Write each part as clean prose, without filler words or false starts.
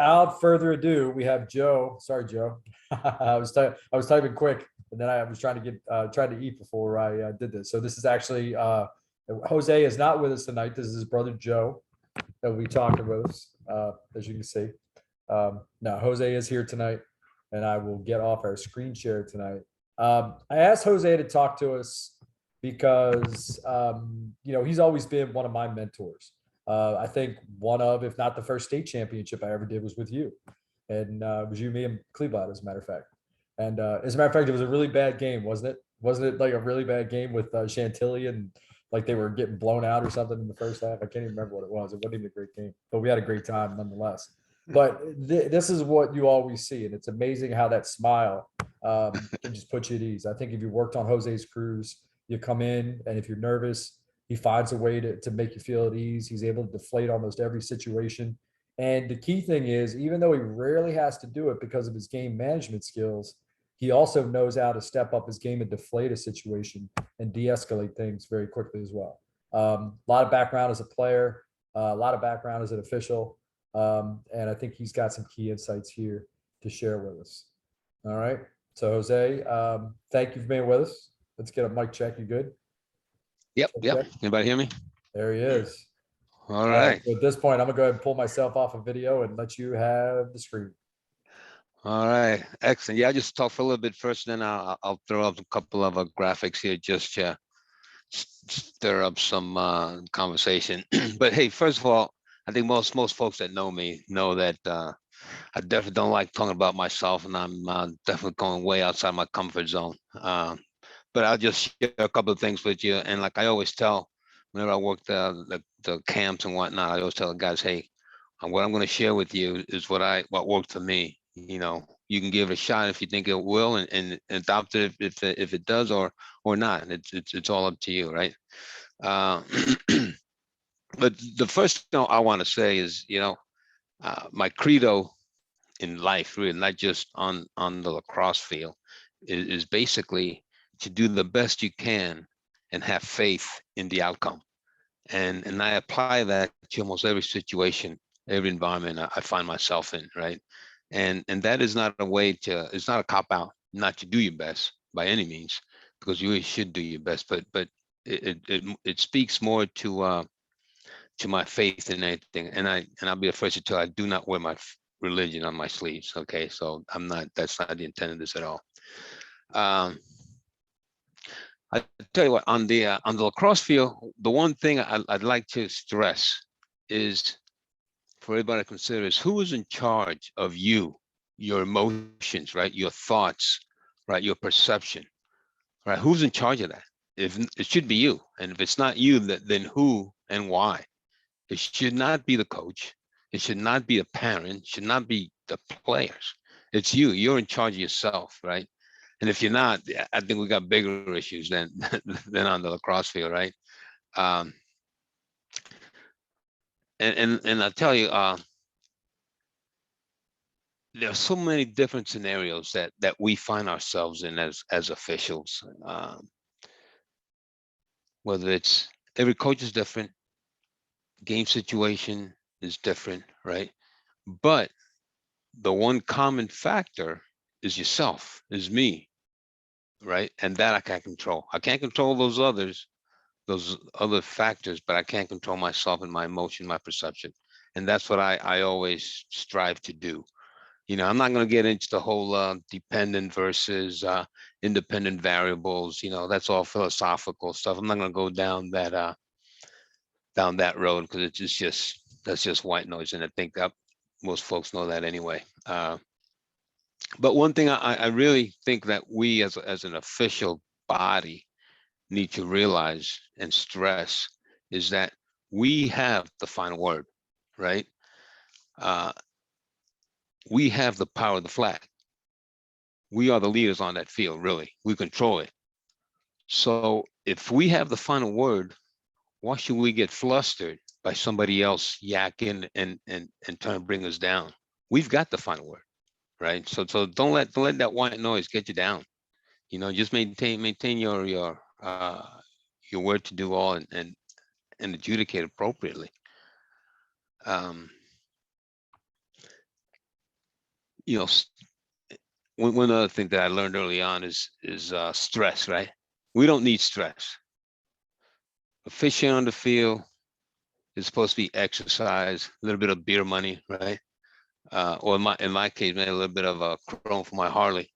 without further ado, we have Joe. Sorry, Joe. I was typing quick, and then I was trying to trying to eat before I did this. So this is actually Jose is not with us tonight. This is his brother Joe that will be talking with us, as you can see. Now Jose is here tonight, and I will get off our screen share tonight. I asked Jose to talk to us because he's always been one of my mentors. I think one of, if not the first state championship I ever did was with you. And it was you, me, and Cleveland, as a matter of fact. And as a matter of fact, it was a really bad game, wasn't it? Wasn't it like a really bad game with Chantilly and like they were getting blown out or something in the first half? I can't even remember what it was. It wasn't even a great game, but we had a great time nonetheless. But this is what you always see. And it's amazing how that smile can just put you at ease. I think if you worked on Jose's cruise, you come in, and if you're nervous, he finds a way to make you feel at ease. He's able to deflate almost every situation. And the key thing is, even though he rarely has to do it because of his game management skills, he also knows how to step up his game and deflate a situation and de-escalate things very quickly as well. A lot of background as a player, a lot of background as an official. And I think he's got some key insights here to share with us. All right. So Jose, thank you for being with us. Let's get a mic check. You good? Yep. Okay. Anybody hear me? There he is. All right. So at this point, I'm gonna go ahead and pull myself off a video and let you have the screen. All right. Excellent. Yeah, I just talk for a little bit first, then I'll throw up a couple of graphics here just to stir up some conversation. But hey, first of all, I think most folks that know me know that I definitely don't like talking about myself, and I'm definitely going way outside my comfort zone. But I'll just share a couple of things with you. And like I always tell, whenever I work the camps and whatnot, I always tell the guys, hey, what I'm going to share with you is what worked for me. You can give it a shot if you think it will, and adopt it if it does or not. It's all up to you, right? Uh, but the first thing I want to say is, my credo in life, really, not just on the lacrosse field, is basically to do the best you can and have faith in the outcome. And I apply that to almost every situation, every environment I find myself in, right? And that is not a way to, it's not a cop out not to do your best by any means, because you really should do your best. But it speaks more to my faith in anything. And I'll be the first to tell you, I do not wear my religion on my sleeves. Okay, so that's not the intent of this at all. I tell you what, on the lacrosse field, the one thing I'd like to stress is for everybody to consider is who is in charge of you, your emotions, right? Your thoughts, right? Your perception, right? Who's in charge of that? If it should be you, and if it's not you, then who and why? It should not be the coach. It should not be a parent. It should not be the players. It's you. You're in charge of yourself, right? And if you're not, I think we got bigger issues than than on the lacrosse field, right? Um, and I'll tell you, there are so many different scenarios that we find ourselves in as officials. Whether it's every coach is different, game situation is different, right? But the one common factor is yourself, is me, right? And that I can't control. I can't control those other factors, but I can't control myself and my emotion, my perception. And that's what I always strive to do. I'm not going to get into the whole dependent versus independent variables. That's all philosophical stuff. I'm not going to go down that road because that's just white noise, and I think that most folks know that anyway. But one thing I really think that we as an official body need to realize and stress is that we have the final word, right? Uh, we have the power of the flag. We are the leaders on that field, really. We control it. So if we have the final word, why should we get flustered by somebody else yakking and trying to bring us down? We've got the final word, right? So don't let that white noise get you down. Just maintain your word to do all and adjudicate appropriately. you know, one other thing that I learned early on is stress, right? We don't need stress. Fishing on the field is supposed to be exercise, a little bit of beer money, right? Or in my case, maybe a little bit of a chrome for my Harley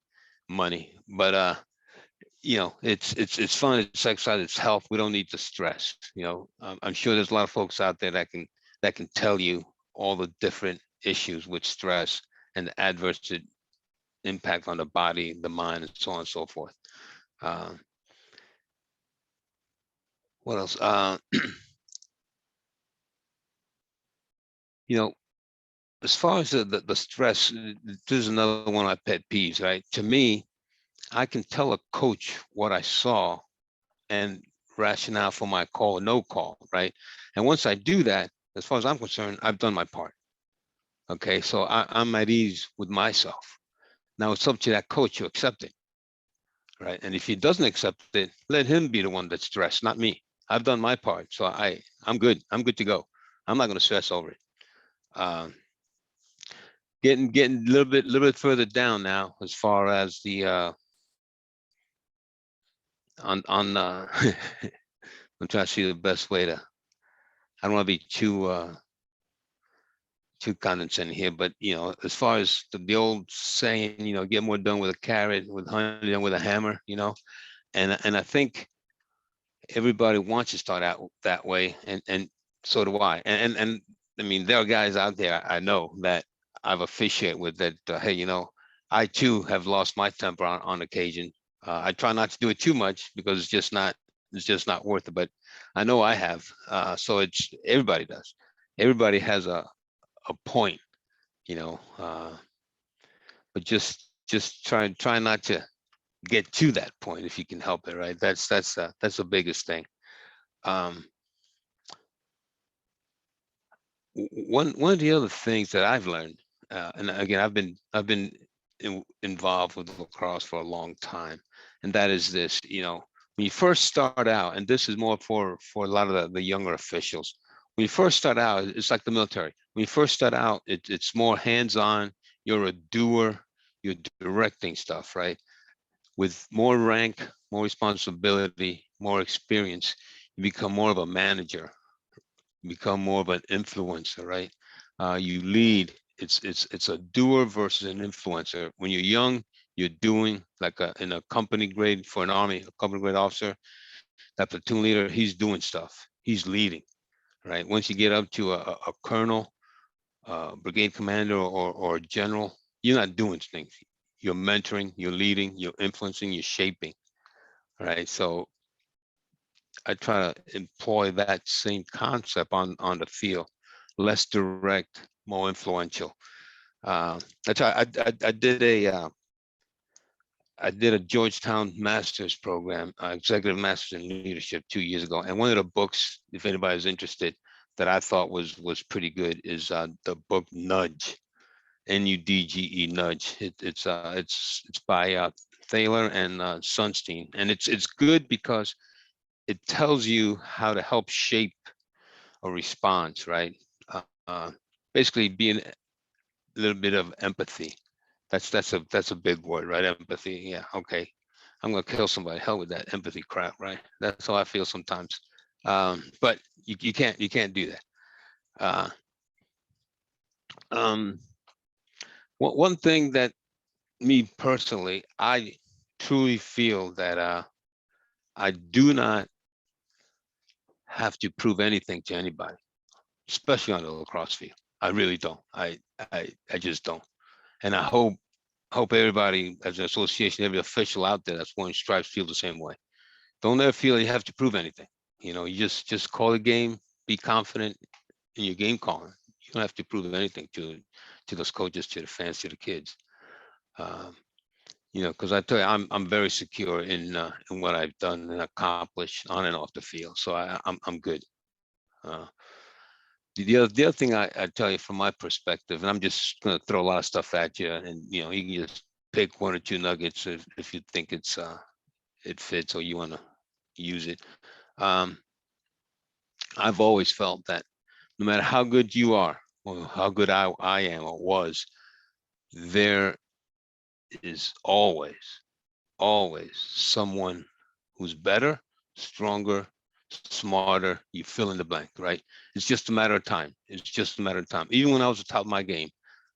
money. But it's fun, it's exercise, it's health. We don't need the stress. I'm sure there's a lot of folks out there that can tell you all the different issues with stress and the adverse impact on the body, the mind, and so on and so forth. What else? You know, as far as the stress, this is another one of my pet peeves, right? To me, I can tell a coach what I saw and rationale for my call or no call, right? And once I do that, as far as I'm concerned, I've done my part. Okay, so I'm at ease with myself. Now it's up to that coach to accept it, right? And if he doesn't accept it, let him be the one that's stressed, not me. I've done my part, so I'm good. I'm good to go. I'm not going to stress over it. Getting a little bit further down now, as far as the on I'm trying to see the best way to. I don't want to be too condescending here, but as far as the old saying, get more done with a carrot, with honey than with a hammer, and I think everybody wants to start out that way, and so do I. And I mean, there are guys out there I know that I've officiated with that. Hey, I too have lost my temper on occasion. I try not to do it too much because it's just not worth it. But I know I have. So it's everybody does. Everybody has a point, but just try not to get to that point if you can help it, right? That's the biggest thing. One of the other things that I've learned, and again, I've been involved with lacrosse for a long time, and that is this. When you first start out, and this is more for a lot of the younger officials. When you first start out, it's like the military. When you first start out, it's more hands-on. You're a doer. You're directing stuff, right? With more rank, more responsibility, more experience, you become more of a manager, become more of an influencer, right? You lead. It's a doer versus an influencer. When you're young, you're doing like in a company grade for an army, a company grade officer, that platoon leader, he's doing stuff. He's leading, right? Once you get up to a colonel, brigade commander, or general, you're not doing things. You're mentoring, you're leading, you're influencing, you're shaping, right? So I try to employ that same concept on the field, less direct, more influential. That's I did a Georgetown master's program, executive master's in leadership 2 years ago, and one of the books, if anybody's interested, that I thought was pretty good is the book Nudge, Nudge, Nudge. It's by Thaler and Sunstein, and it's good because it tells you how to help shape a response, right? Uh, Basically, being a little bit of empathy. That's a big word, right? Empathy. Yeah. Okay. I'm gonna kill somebody. Hell with that empathy crap, right? That's how I feel sometimes. But you can't do that. Uh, um, one thing that me personally, I truly feel that I do not have to prove anything to anybody, especially on the lacrosse field. I really don't. I just don't. And I hope everybody as an association, every official out there that's wearing stripes feel the same way. Don't ever feel you have to prove anything. You just call a game, be confident in your game calling. You don't have to prove anything to those coaches, to the fans, to the kids. Um, because I tell you, I'm very secure in what I've done and accomplished on and off the field. So I'm good. Uh, the other thing I tell you from my perspective, and I'm just going to throw a lot of stuff at you, and you can just pick one or two nuggets if you think it fits or you want to use it. Um, I've always felt that no matter how good you are or how good I am or was, there is always someone who's better, stronger, smarter. You fill in the blank, right? It's just a matter of time. It's just a matter of time. Even when I was at the top of my game,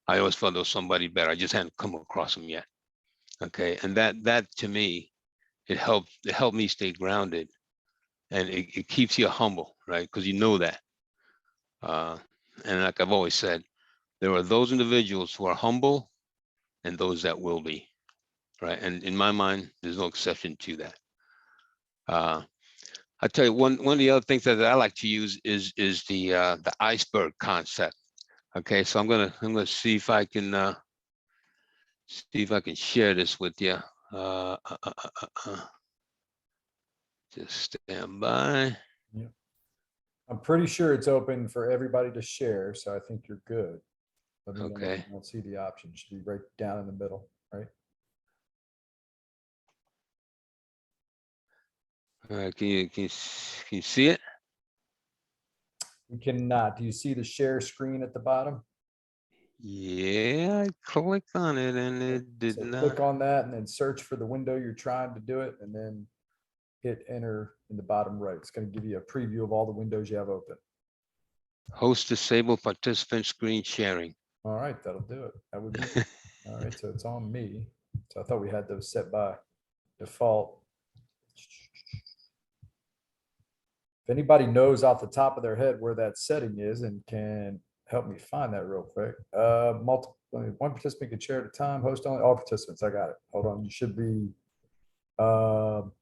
I always felt there was somebody better. I just hadn't come across them yet. Okay, and that to me, it helped me stay grounded, and it keeps you humble, right? Because you know that. Uh, and like I've always said, there are those individuals who are humble and those that will be, right? And in my mind, there's no exception to that. I tell you, one of the other things that I like to use is the iceberg concept. Okay, so I'm gonna see if I can share this with you. Just stand by. Yeah. I'm pretty sure it's open for everybody to share, so I think you're good. Let me know if Okay. you don't see the option. It should be right down in the middle, right? All right. Can you see it? You cannot. Do you see the share screen at the bottom? Yeah, I clicked on it and it did So not. click on that and then search for the window you're trying to do it, and then hit enter in the bottom right. It's going to give you a preview of all the windows you have open. Host disable participant screen sharing. All right, that'll do it. That would be all right. So it's on me. So I thought we had those set by default. If anybody knows off the top of their head where that setting is and can help me find that real quick. Multiple, one participant can share at a time, host only, all participants. I got it. Hold on. You should be, all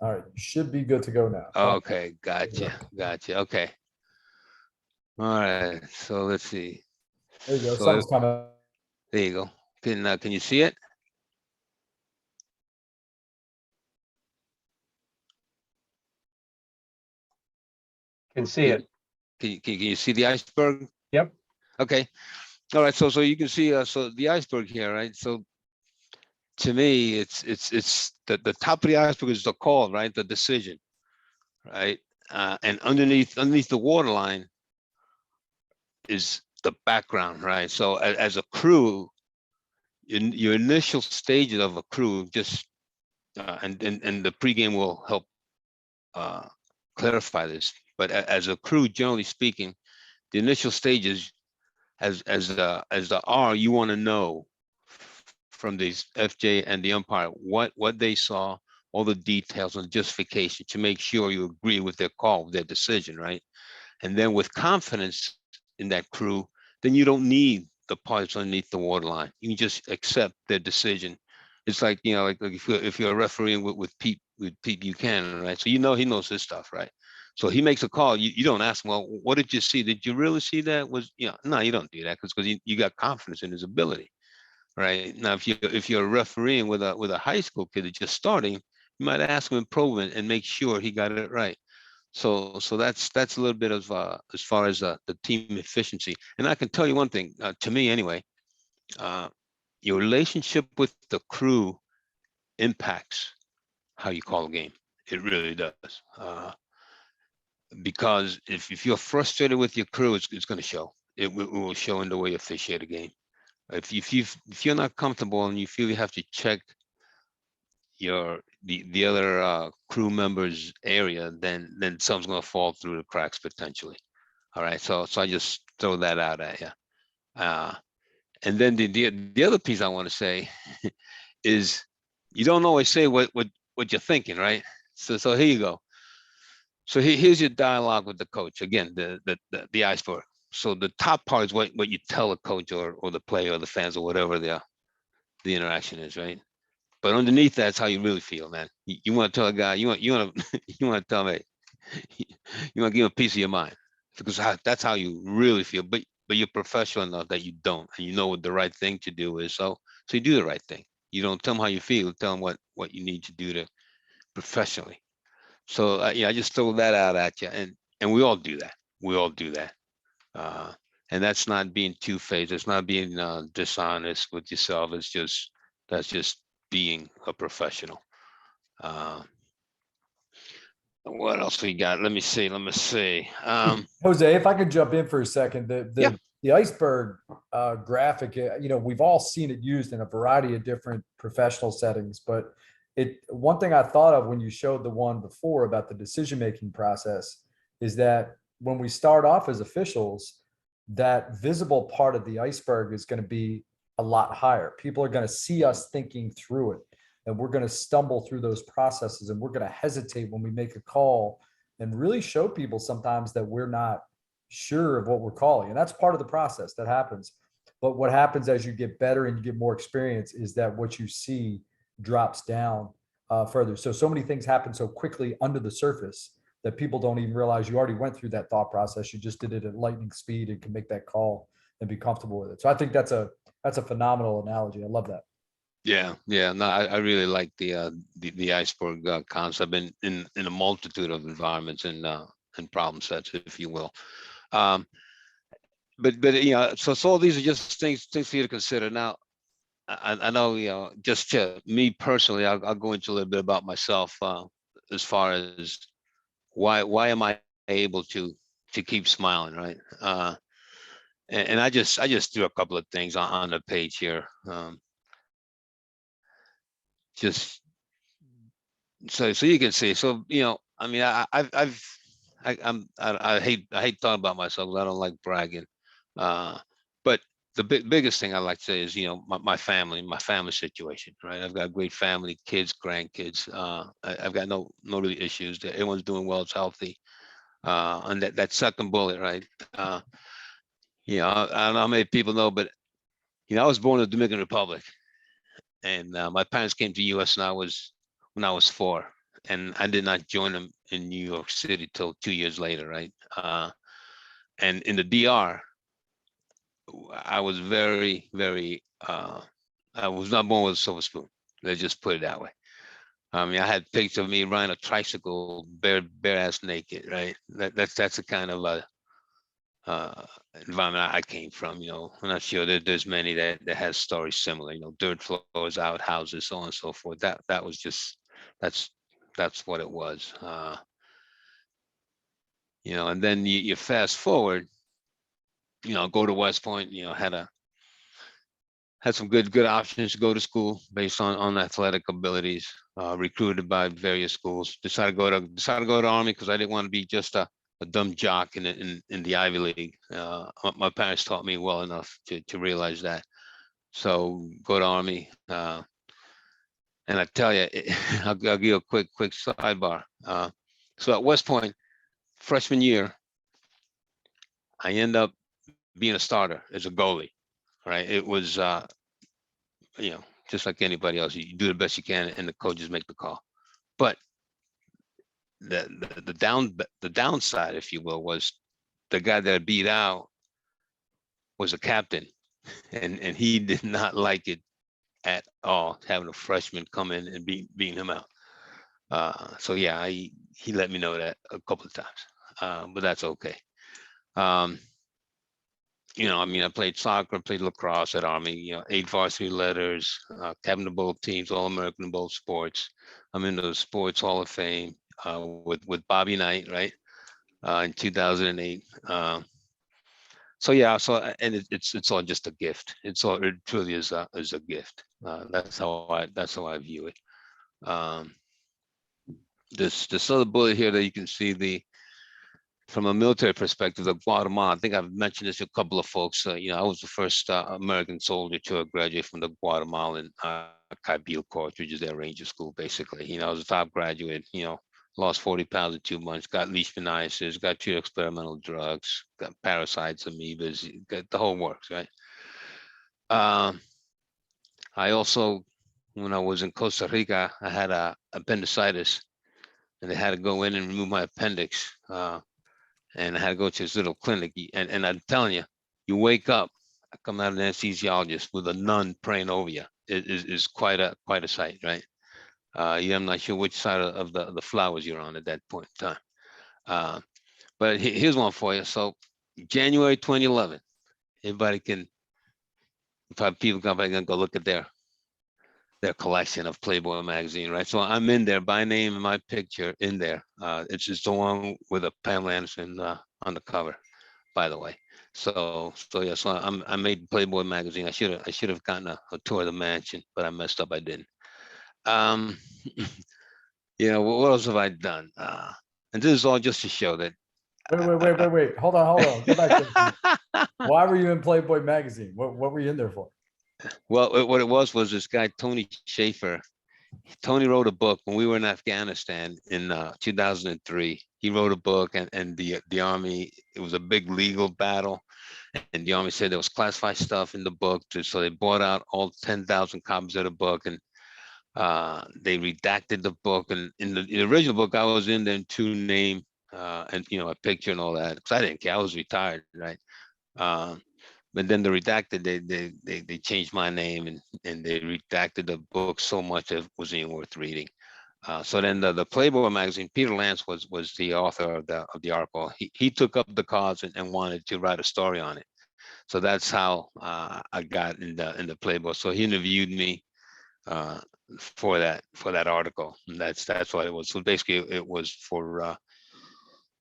right. You should be good to go now. Okay, gotcha. Okay. All right. So let's see. There you go. So Something's coming. there you go. Can you see it? Can see it. Can you see the iceberg? Yep. Okay. All right. So you can see so the iceberg here, right? So to me, it's the top of the iceberg is the call, right? The decision, right? And underneath the waterline is the background, right? So as a crew, in your initial stages of a crew, just and the pregame will help clarify this. But as a crew, generally speaking, the initial stages, as the R, you want to know from these FJ and the umpire what they saw, all the details and justification to make sure you agree with their call, with their decision, right? And then with confidence in that crew, then you don't need the parts underneath the waterline. You can just accept their decision. It's like, you know, like if you're refereeing with Pete Buchanan, right? So you know he knows his stuff, right? So he makes a call. You don't ask him, well, what did you see? Did you really see that? Was, you know, no, you don't do that because you got confidence in his ability, right? Now, if you're refereeing with a high school kid that's just starting, you might ask him improvement and make sure he got it right. So that's a little bit of as far as the team efficiency. And I can tell you one thing, to me anyway, your relationship with the crew impacts how you call a game. It really does. Because if you're frustrated with your crew, it's going to show. It will show in the way you officiate a game. If you're not comfortable and you feel you have to check the other crew members area, then something's going to fall through the cracks potentially. All right, so I just throw that out at you. And then the other piece I want to say is you don't always say what you're thinking, right? So here you go. So here's your dialogue with the coach. Again, the iceberg. So the top part is what you tell the coach or the player or the fans or whatever the interaction is, right? But underneath that's how you really feel, man. You want to tell a guy, you want you want to tell me, you want to give him a piece of your mind because that's how you really feel. But you're professional enough that you don't, and you know what the right thing to do is. So you do the right thing. You don't tell them how you feel. Tell them what you need to do to professionally. So yeah, I just throw that out at you, and we all do that. We all do that. And that's not being two-faced. It's not being dishonest with yourself. That's just being a professional. What else we got? Let me see. Jose, if I could jump in for a second, Yeah. the iceberg graphic, we've all seen it used in a variety of different professional settings, but one thing I thought of when you showed the one before about the decision-making process is that when we start off as officials, that visible part of the iceberg is going to be a lot higher. People are going to see us thinking through it, and we're going to stumble through those processes, and we're going to hesitate when we make a call, and really show people sometimes that we're not sure of what we're calling. And that's part of the process that happens. But what happens as you get better and you get more experience is that what you see drops down further. So many things happen so quickly under the surface that people don't even realize you already went through that thought process. You just did it at lightning speed and can make that call and be comfortable with it. So I think that's a phenomenal analogy. I love that. Yeah, yeah. No, I really like the iceberg concept in a multitude of environments and problem sets, if you will. But so all these are just things for you to consider. Now, I know, just to me personally, I'll go into a little bit about myself as far as why am I able to keep smiling, right? And I just threw a couple of things on the page here. Just so you can see. So I mean, I hate talking about myself. I don't like bragging. But the biggest thing I like to say is, my family situation, right? I've got a great family, kids, grandkids. I've got no really issues. Everyone's doing well, it's healthy. And that second bullet, right? I don't know how many people know, but I was born in the Dominican Republic, and my parents came to U.S. when I was 4, and I did not join them in New York City till 2 years later, right? And in the DR, I was very, very, I was not born with a silver spoon. Let's just put it that way. I mean, I had pictures of me riding a tricycle, bare ass naked, right? That's the kind of environment I came from. I'm not sure that there's many that has stories similar. Dirt floors, outhouses, so on and so forth. That was just that's what it was. And then you fast forward. Go to West Point. Had some good options to go to school based on athletic abilities. Recruited by various schools. Decided to go to Army because I didn't want to be just a dumb jock in the Ivy League. My parents taught me well enough to realize that. So go to Army. And I tell you, I'll give you a quick sidebar. So at West Point, freshman year, I end up being a starter as a goalie. Right? It was, just like anybody else, you do the best you can, and the coaches make the call. But the downside, if you will, was the guy that I beat out was a captain, and he did not like it at all, having a freshman come in and beating him out. So yeah, he let me know that a couple of times, but that's okay. I mean, I played soccer, played lacrosse at Army, 8 varsity letters, captain of both teams, All-American in both sports. I'm in the Sports Hall of Fame with Bobby Knight, right, in 2008. So yeah, and it's all just a gift. It truly is a gift. That's how I view it. This other bullet here that you can see, from a military perspective, of Guatemala. I think I've mentioned this to a couple of folks. I was the first American soldier to graduate from the Guatemalan Kabil Corps, which is their ranger school, basically. I was a top graduate. Lost 40 pounds in 2 months, got leishmaniasis, got 2 experimental drugs, got parasites, amoebas, got the whole works, right? I also, when I was in Costa Rica, I had appendicitis, and they had to go in and remove my appendix. And I had to go to this little clinic, and I'm telling you, you wake up, I come out of an anesthesiologist with a nun praying over you. It is quite a sight, right? I'm not sure which side of the flowers you're on at that point in time. But here's one for you. So January 2011, everybody can, probably people can go look at their collection of Playboy magazine, right? So I'm in there by name and my picture in there. It's just the one with a Pamela Anderson on the cover, by the way. So yeah, so I made Playboy magazine. I should have gotten a tour of the mansion, but I messed up. I didn't. Um, what else have I done? And this is all just to show that. Wait. Hold on. Go back to why were you in Playboy magazine? What were you in there for? Well, what it was this guy Tony Schaefer. Tony wrote a book when we were in Afghanistan in 2003. He wrote a book, and the army. It was a big legal battle, and the army said there was classified stuff in the book, so they bought out all 10,000 copies of the book, and they redacted the book. And in the original book, I was in there to name and a picture and all that, because I didn't care. I was retired, right? Uh, but then the redacted, they changed my name, and they redacted the book so much that it wasn't even worth reading. So then the Playboy magazine, Peter Lance was the author of the article. He took up the cause and wanted to write a story on it. So that's how I got in the Playboy. So he interviewed me uh, for that article. And that's what it was. So basically, it was for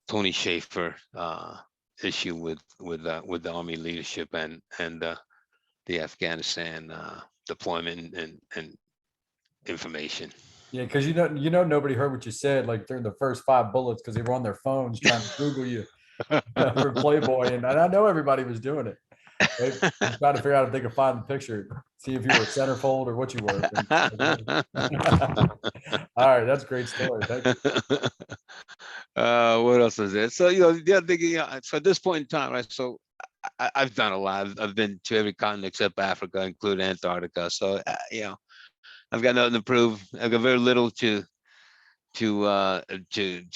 Tony Schaefer issue with the army leadership and the Afghanistan deployment and information. Yeah, because nobody heard what you said like during the first 5 bullets because they were on their phones trying to Google you for Playboy, and I know everybody was doing it. They were trying to figure out if they could find the picture, see if you were a centerfold or what you were. All right, that's a great story. Thank you. What else is there? So the other thing, so at this point in time, right? So I've done a lot. I've been to every continent except Africa, including Antarctica. So I've got nothing to prove. I've got very little to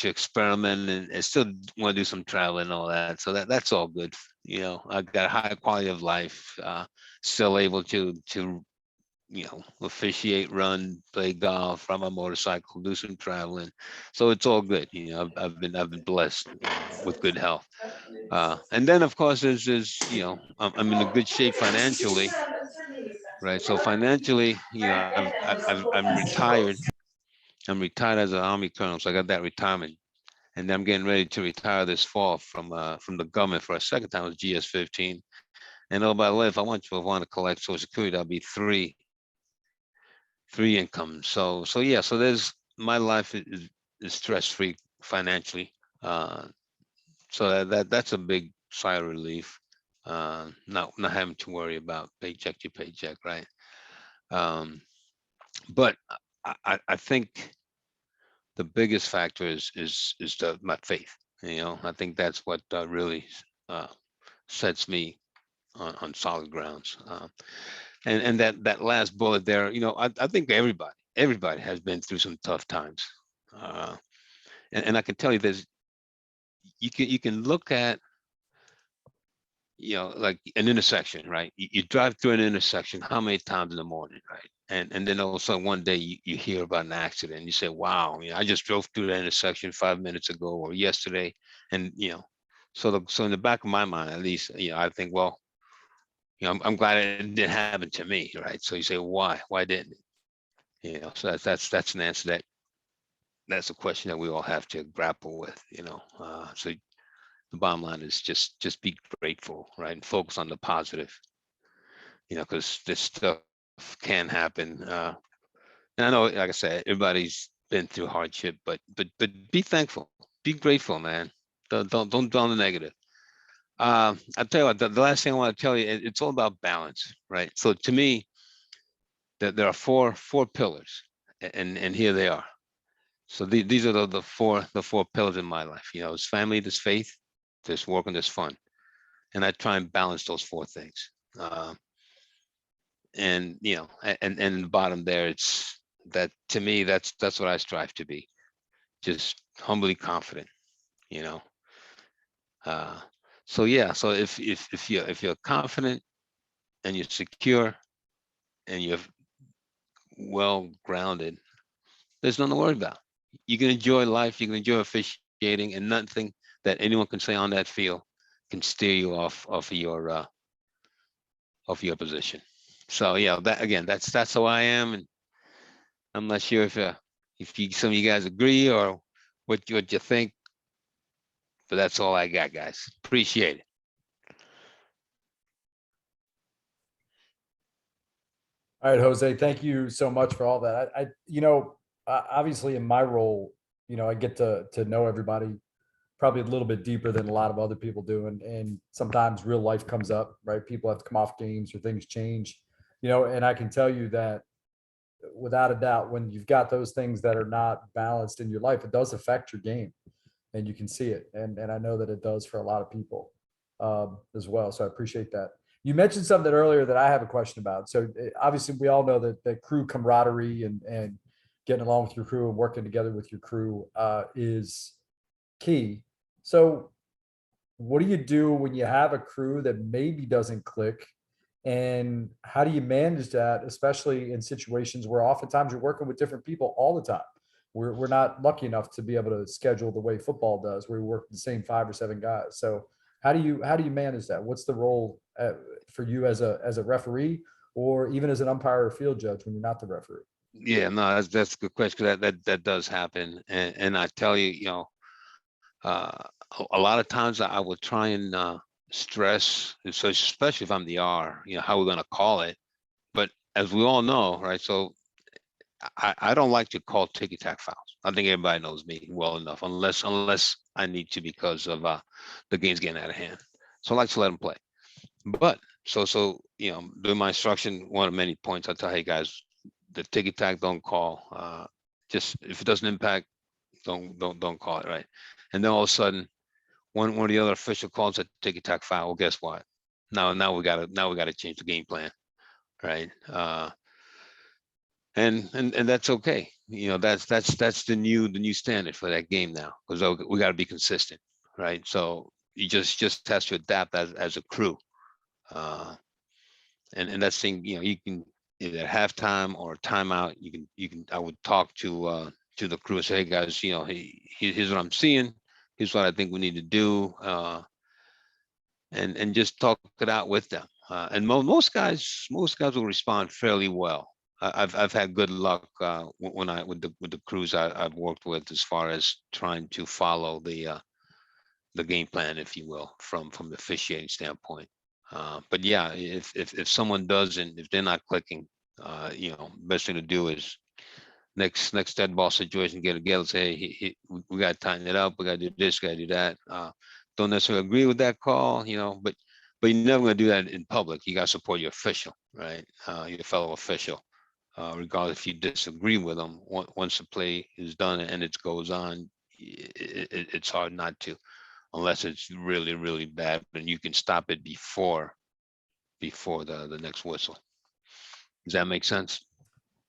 experiment, and still want to do some traveling and all that. So that's all good. I've got a high quality of life. Still able to officiate, run, play golf, ride my motorcycle, do some traveling. So it's all good. I've been blessed with good health. And then of course I'm in a good shape financially, right? So financially, I'm retired. I'm retired as an Army colonel, so I got that retirement, and then I'm getting ready to retire this fall from the government for a second time with GS-15. And oh, by the way, if I want to collect Social Security, that'll be three incomes. So yeah, so there's my life is stress free financially. So that's a big sigh of relief. Not having to worry about paycheck to paycheck, right? But I think the biggest factor is my faith. I think that's what really sets me on solid grounds. And that last bullet there, I think everybody has been through some tough times. Uh, and I can tell you this, you can look at, like an intersection, right? You drive through an intersection how many times in the morning, right? And then all of a sudden one day you hear about an accident and you say, wow, I just drove through that intersection 5 minutes ago or yesterday. And so in the back of my mind, at least, I think, well, I'm glad it didn't happen to me, right? So you say, why didn't it? So that's an answer that's a question that we all have to grapple with. So the bottom line is just be grateful, right? And focus on the positive, because this stuff can happen. And I know, like I said, everybody's been through hardship, but be thankful, be grateful, man. Don't dwell on the negative. I'll tell you what, the last thing I want to tell you, it's all about balance, right? So to me, there are four pillars, and here they are. So these are the four pillars in my life. It's family, there's faith, there's work, and there's fun. And I try and balance those four things. And the bottom there, it's that, to me, that's what I strive to be. Just humbly confident, you know. So yeah, so if you're confident and you're secure and you're well grounded, there's nothing to worry about. You can enjoy life, you can enjoy officiating, and nothing that anyone can say on that field can steer you off your position. So yeah, that again, that's how I am, and I'm not sure if some of you guys agree or what you think, but that's all I got, guys. Appreciate it. All right, Jose, thank you so much for all that. Obviously in my role, I get to know everybody probably a little bit deeper than a lot of other people do. And sometimes real life comes up, right? People have to come off games or things change, and I can tell you that without a doubt, when you've got those things that are not balanced in your life, it does affect your game and you can see it. And I know that it does for a lot of people as well. So I appreciate that. You mentioned something earlier that I have a question about. So obviously we all know that crew camaraderie and getting along with your crew and working together with your crew is key. So what do you do when you have a crew that maybe doesn't click? And how do you manage that, especially in situations where oftentimes you're working with different people all the time? We're not lucky enough to be able to schedule the way football does, where we work with the same 5 or 7 guys. So how do you manage that? What's the role for you as a referee, or even as an umpire or field judge when you're not the referee? Yeah, no, that's a good question. That does happen. And I tell you, uh, a lot of times I will try and stress, so especially if I'm the R, how we're gonna call it. But as we all know, right? So I don't like to call ticky-tack fouls. I think everybody knows me well enough, unless I need to because of the game's getting out of hand. So I like to let them play. But during my instruction, one of many points I tell, hey guys, the ticky-tack don't call. Just if it doesn't impact, don't call it, right? And then all of a sudden, one of the other official calls a ticky-tack foul. Well, guess what? Now we gotta change the game plan, right? And that's okay. That's the new standard for that game now, because we got to be consistent, right? So you just has to adapt as a crew, uh, and that's thing. You can either at halftime or timeout. You can. I would talk to the crew and say, hey guys, here's what I'm seeing. Here's what I think we need to do, and just talk it out with them. And most guys will respond fairly well. I've had good luck when I with the crews I've worked with, as far as trying to follow the game plan, if you will, from the officiating standpoint. But yeah, if someone doesn't, if they're not clicking, best thing to do is next dead ball situation, get together, say, hey, we got to tighten it up, we got to do this, got to do that. Don't necessarily agree with that call, but you're never going to do that in public. You got to support your official, right? Your fellow official, regardless if you disagree with them. Once the play is done and it goes on, it's hard not to, unless it's really, really bad, and you can stop it before the next whistle. Does that make sense?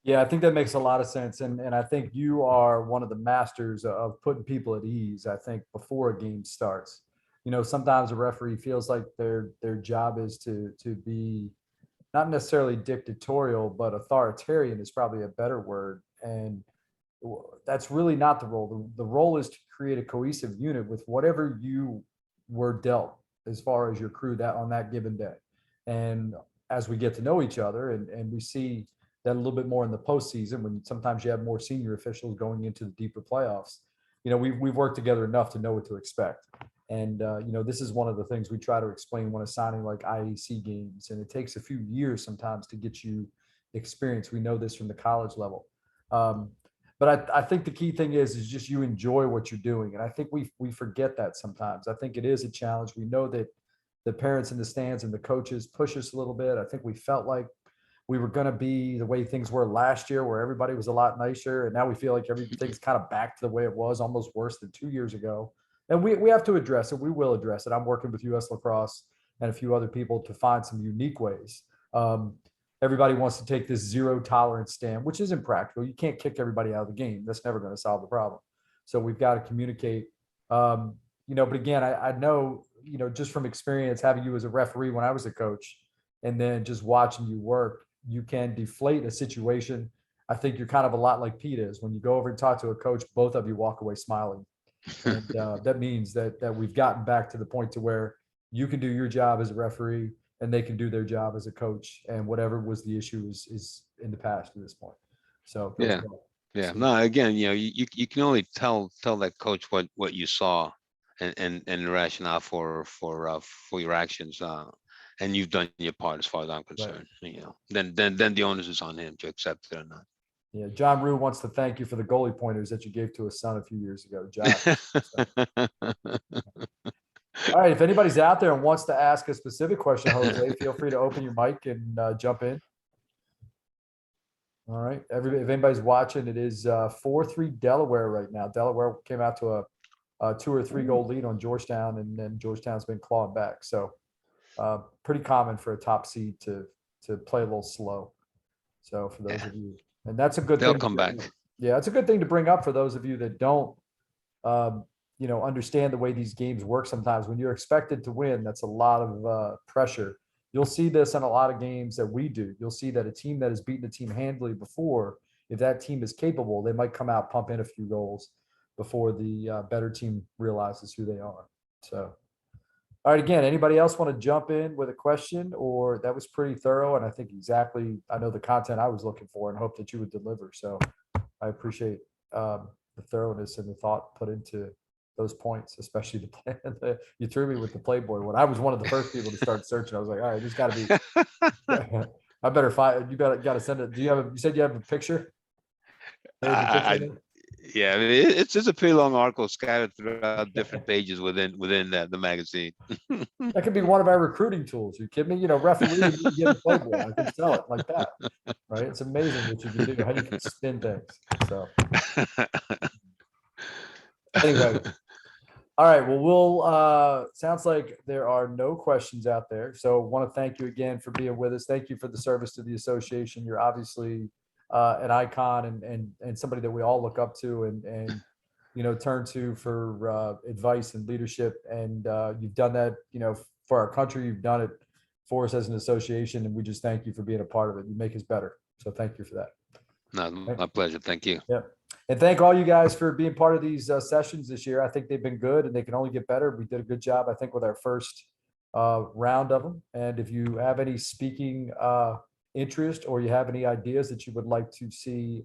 Yeah, I think that makes a lot of sense. And I think you are one of the masters of putting people at ease, I think, before a game starts. Sometimes a referee feels like their job is to be not necessarily dictatorial, but authoritarian is probably a better word. And that's really not the role. The role is to create a cohesive unit with whatever you were dealt as far as your crew that on that given day. And as we get to know each other and we see that a little bit more in the postseason, when sometimes you have more senior officials going into the deeper playoffs, we've worked together enough to know what to expect. And this is one of the things we try to explain when assigning like IAC games, and it takes a few years sometimes to get you experience. We know this from the college level. But I think the key thing is just you enjoy what you're doing. And I think we forget that sometimes. I think it is a challenge. We know that the parents in the stands and the coaches push us a little bit. I think we felt like we were going to be the way things were last year, where everybody was a lot nicer. And now we feel like everything's kind of back to the way it was, almost worse than 2 years ago. And we have to address it. We will address it. I'm working with US Lacrosse and a few other people to find some unique ways. Everybody wants to take this zero tolerance stand, which isn't practical. You can't kick everybody out of the game. That's never going to solve the problem. So we've got to communicate. But again, I know, just from experience, having you as a referee when I was a coach, and then just watching you work, you can deflate a situation. I think you're kind of a lot like Pete is. When you go over and talk to a coach, both of you walk away smiling. And that means that we've gotten back to the point to where you can do your job as a referee and they can do their job as a coach, and whatever was the issue is in the past at this point. So Yeah. Yeah. No, again, you can only tell that coach what you saw, and the rationale for your actions. and you've done your part as far as I'm concerned, you know, then the onus is on him to accept it or not. Yeah, John Rue wants to thank you for the goalie pointers that you gave to his son a few years ago, Josh. All right, if anybody's out there and wants to ask a specific question, Jose, feel free to open your mic and jump in. All right, everybody, if anybody's watching, it is 4-3 Delaware right now. Delaware came out to a 2 or 3 goal lead on Georgetown, and then Georgetown's been clawing back. So pretty common for a top seed to play a little slow. So for those of you, and that's a good They'll thing. come back. Yeah, it's a good thing to bring up for those of you that don't, you know, understand the way these games work. Sometimes when you're expected to win, that's a lot of pressure. You'll see this in a lot of games that we do. You'll see that a team that has beaten a team handily before, if that team is capable, they might come out, pump in a few goals before the better team realizes who they are. So, all right, again, anybody else want to jump in with a question? Or that was pretty thorough, and I think exactly, I know the content I was looking for and hope that you would deliver. So I appreciate the thoroughness and the thought put into those points, especially the play. You threw me with the Playboy one. I was one of the first people to start searching. I was like, all right, there's got to be. I better find. You got to send it. Do you have? You said you have a picture. Yeah, I mean, it's a pretty long article scattered throughout different pages within the magazine. That could be one of our recruiting tools. You kidding me? You know, referee, you get a Playboy. I can sell it like that, right? It's amazing what you can do, how you can spin things. So anyway. All right. Well, sounds like there are no questions out there. So want to thank you again for being with us. Thank you for the service to the association. You're obviously an icon and somebody that we all look up to and you know, turn to for advice and leadership. And you've done that, you know, for our country. You've done it for us as an association, and we just thank you for being a part of it. You make us better. So thank you for that. No, my pleasure. Thank you. Yeah. And thank all you guys for being part of these sessions this year. I think they've been good and they can only get better. We did a good job, I think, with our first round of them. And if you have any speaking interest or you have any ideas that you would like to see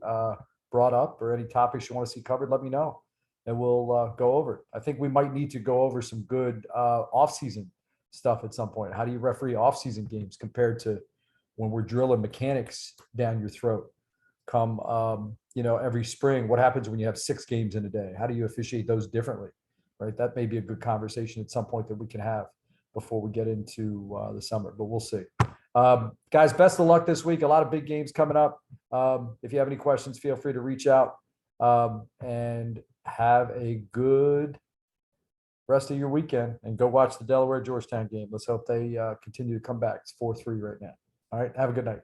brought up or any topics you want to see covered, let me know and we'll go over it. I think we might need to go over some good off-season stuff at some point. How do you referee off-season games compared to when we're drilling mechanics down your throat? Come, you know, every spring, what happens when you have 6 games in a day? How do you officiate those differently, right? That may be a good conversation at some point that we can have before we get into the summer, but we'll see. Guys, best of luck this week. A lot of big games coming up. If you have any questions, feel free to reach out and have a good rest of your weekend and go watch the Delaware Georgetown game. Let's hope they continue to come back. It's 4-3 right now. All right. Have a good night.